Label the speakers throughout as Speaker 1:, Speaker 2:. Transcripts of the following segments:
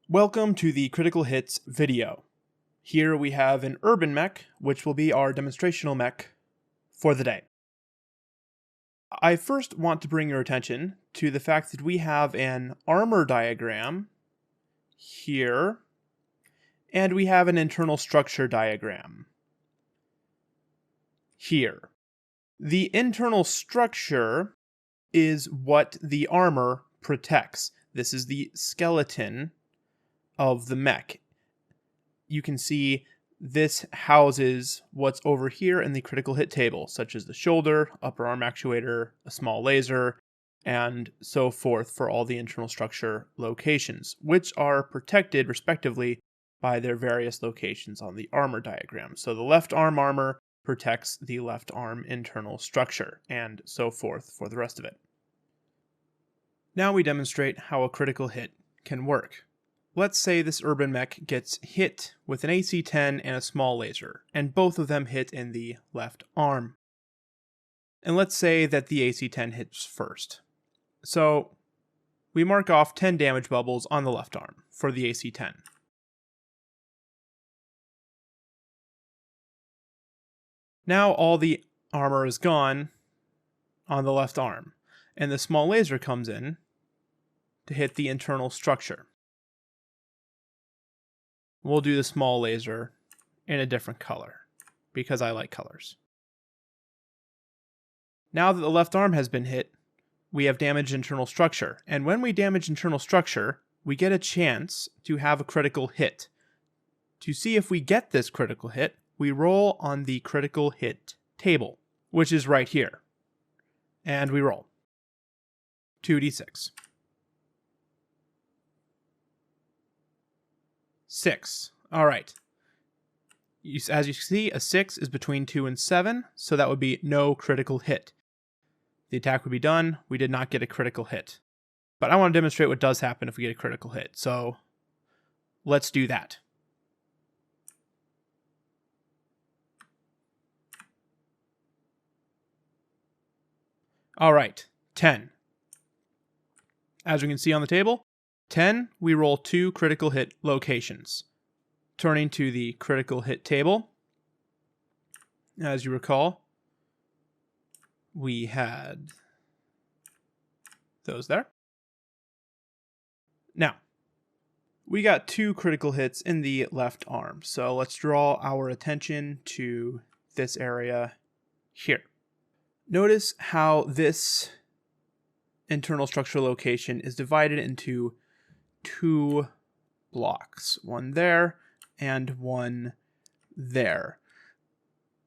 Speaker 1: Welcome to the Critical Hits video. Here we have an urban mech, which will be our demonstrational mech for the day. I first want to bring your attention to the fact that we have an armor diagram here, and we have an internal structure diagram here. The internal structure is what the armor protects. This is the skeleton of the mech. You can see this houses what's over here in the critical hit table, such as the shoulder, upper arm actuator, a small laser, and so forth for all the internal structure locations, which are protected respectively by their various locations on the armor diagram. So the left arm armor protects the left arm internal structure, and so forth for the rest of it. Now we demonstrate how a critical hit can work. Let's say this urban mech gets hit with an AC-10 and a small laser, and both of them hit in the left arm. And let's say that the AC-10 hits first. So we mark off 10 damage bubbles on the left arm for the AC-10. Now all the armor is gone on the left arm, and the small laser comes in to hit the internal structure. We'll do the small laser in a different color, because I like colors. Now that the left arm has been hit, we have damaged internal structure. And when we damage internal structure, we get a chance to have a critical hit. To see if we get this critical hit, we roll on the critical hit table, which is right here. And we roll. 2d6. 6. All right. As you see, a 6 is between 2 and 7, so that would be no critical hit. The attack would be done. We did not get a critical hit. But I want to demonstrate what does happen if we get a critical hit, so let's do that. All right, 10. As we can see on the table, 10, we roll 2 critical hit locations. Turning to the critical hit table, as you recall, we had those there. Now, we got 2 critical hits in the left arm, so let's draw our attention to this area here. Notice how this internal structure location is divided into 2 blocks, one there and one there.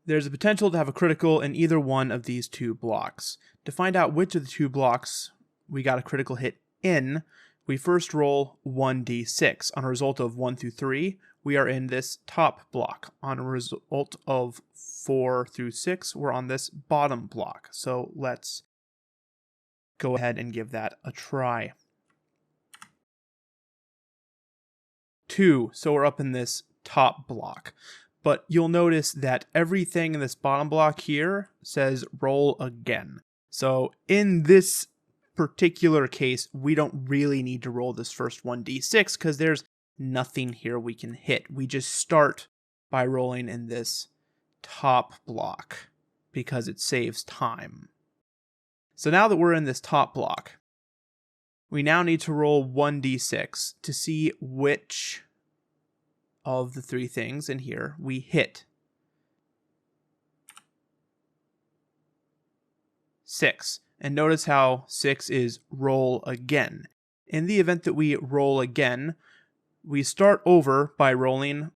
Speaker 1: There's a potential to have a critical in either one of these 2 blocks. To find out which of the 2 blocks we got a critical hit in, we first roll 1d6. On a result of 1 through 3, we are in this top block. On a result of 4 through 6, we're on this bottom block. So let's go ahead and give that a try. 2, so we're up in this top block. But you'll notice that everything in this bottom block here says roll again. So in this particular case, we don't really need to roll this first 1d6 because there's nothing here we can hit. We just start by rolling in this top block because it saves time. So now that we're in this top block, we now need to roll 1d6 to see which of the 3 things in here we hit. 6. And notice how 6 is roll again. In the event that we roll again, we start over by rolling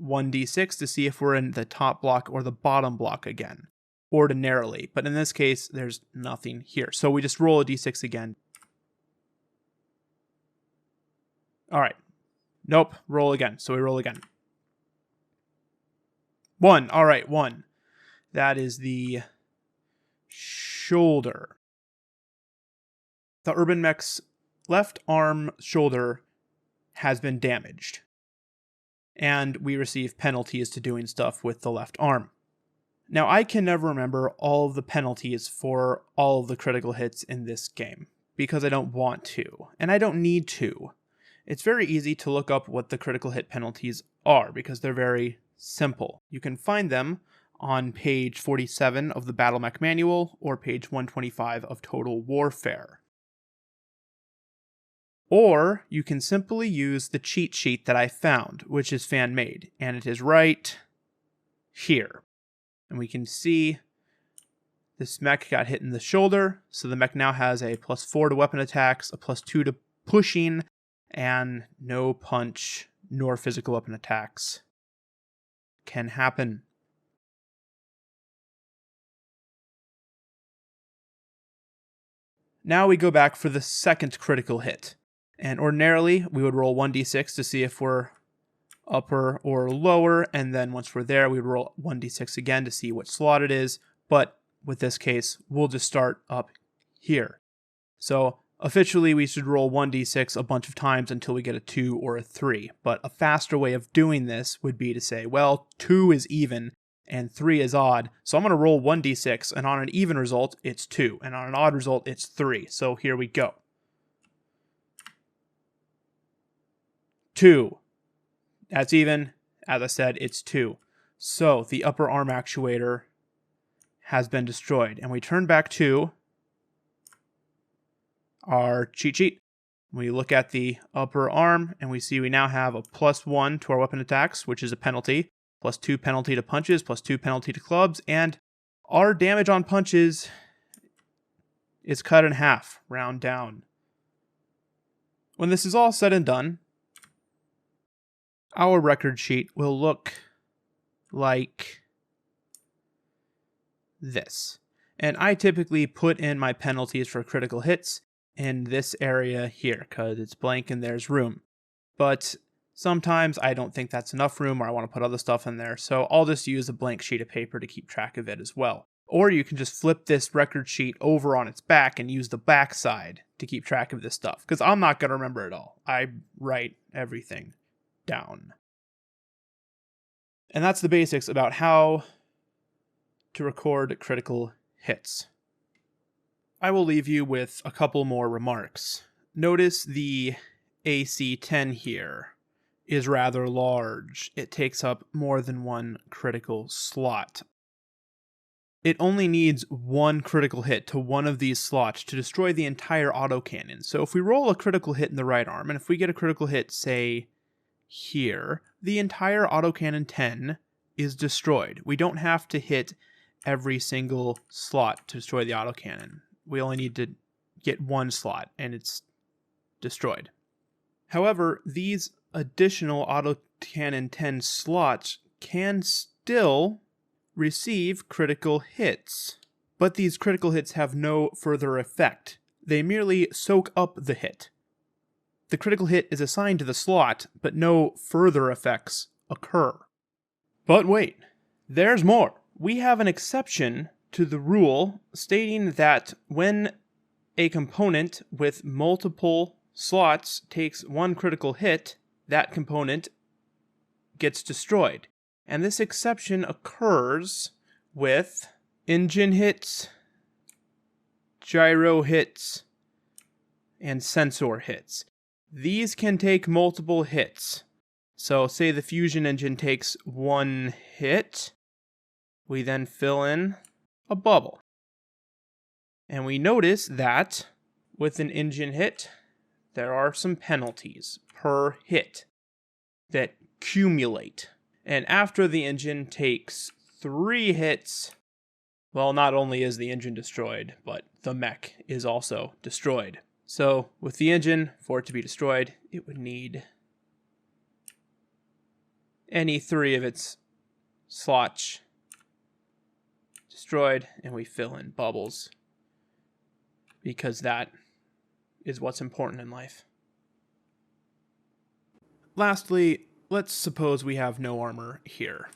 Speaker 1: 1d6 to see if we're in the top block or the bottom block again, ordinarily. But in this case, there's nothing here. So we just roll a d6 again. All right. Nope. Roll again. So we roll again. 1. All right. 1. That is the shoulder. The urban mech's left arm shoulder has been damaged. And we receive penalties to doing stuff with the left arm. Now, I can never remember all of the penalties for all of the critical hits in this game, because I don't want to, and I don't need to. it's very easy to look up what the critical hit penalties are because they're very simple. You can find them on page 47 of the BattleTech manual or page 125 of Total Warfare. Or you can simply use the cheat sheet that I found, which is fan-made, and it is right here. And we can see this mech got hit in the shoulder, so the mech now has a +4 to weapon attacks, a +2 to pushing, and no punch nor physical weapon attacks can happen. Now we go back for the second critical hit. And ordinarily, we would roll 1d6 to see if we're upper or lower, and then once we're there, we would roll 1d6 again to see what slot it is, but with this case, we'll just start up here. So officially, we should roll 1d6 a bunch of times until we get a 2 or a 3, but a faster way of doing this would be to say, well, 2 is even, and 3 is odd, so I'm going to roll 1d6, and on an even result, it's 2, and on an odd result, it's 3. So here we go. 2. That's even. As I said, it's 2. So the upper arm actuator has been destroyed. And we turn back to our cheat sheet. We look at the upper arm, and we see we now have a +1 to our weapon attacks, which is a penalty, +2 penalty to punches, +2 penalty to clubs, and our damage on punches is cut in half, round down. When this is all said and done, our record sheet will look like this. And I typically put in my penalties for critical hits in this area here because it's blank and there's room. But sometimes I don't think that's enough room or I want to put other stuff in there, so I'll just use a blank sheet of paper to keep track of it as well. Or you can just flip this record sheet over on its back and use the back side to keep track of this stuff, because I'm not going to remember it all. I write everything down. And that's the basics about how to record critical hits. I will leave you with a couple more remarks. Notice the AC-10 here is rather large. It takes up more than one critical slot. It only needs one critical hit to one of these slots to destroy the entire autocannon. So if we roll a critical hit in the right arm, and if we get a critical hit, say, here, the entire autocannon 10 is destroyed. We don't have to hit every single slot to destroy the autocannon. We only need to get one slot, and it's destroyed. However, these additional autocannon 10 slots can still receive critical hits, but these critical hits have no further effect. They merely soak up the hit. The critical hit is assigned to the slot, but no further effects occur. But wait, there's more. We have an exception to the rule stating that when a component with multiple slots takes one critical hit, that component gets destroyed. And this exception occurs with engine hits, gyro hits, and sensor hits. These can take multiple hits. So say the fusion engine takes one hit, we then fill in a bubble. And we notice that with an engine hit, there are some penalties per hit that accumulate. And after the engine takes 3 hits, well, not only is the engine destroyed, but the mech is also destroyed. So with the engine, for it to be destroyed, it would need any 3 of its slots destroyed, and we fill in bubbles because that is what's important in life. Lastly, let's suppose we have no armor here.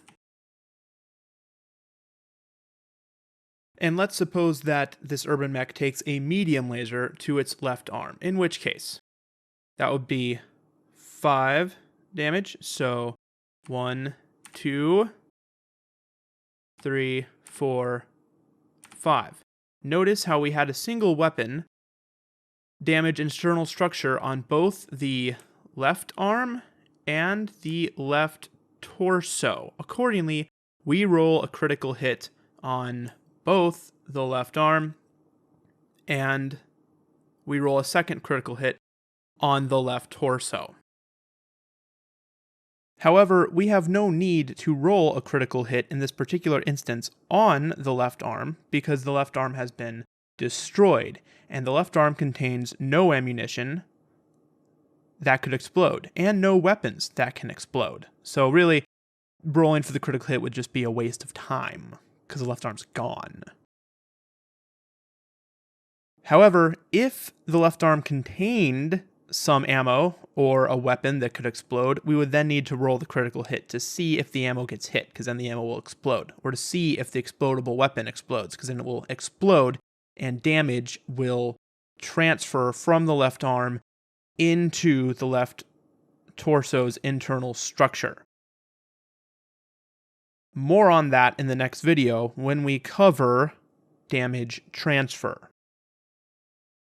Speaker 1: And let's suppose that this urban mech takes a medium laser to its left arm, in which case that would be 5 damage. So 1, 2, 3, 4, 5. Notice how we had a single weapon damage internal structure on both the left arm and the left torso. Accordingly, we roll a critical hit on both the left arm and we roll a second critical hit on the left torso. However, we have no need to roll a critical hit in this particular instance on the left arm because the left arm has been destroyed, and the left arm contains no ammunition that could explode, and no weapons that can explode. So really, rolling for the critical hit would just be a waste of time, because the left arm's gone. However, if the left arm contained some ammo or a weapon that could explode, we would then need to roll the critical hit to see if the ammo gets hit, because then the ammo will explode, or to see if the explodable weapon explodes, because then it will explode and damage will transfer from the left arm into the left torso's internal structure. More on that in the next video when we cover damage transfer.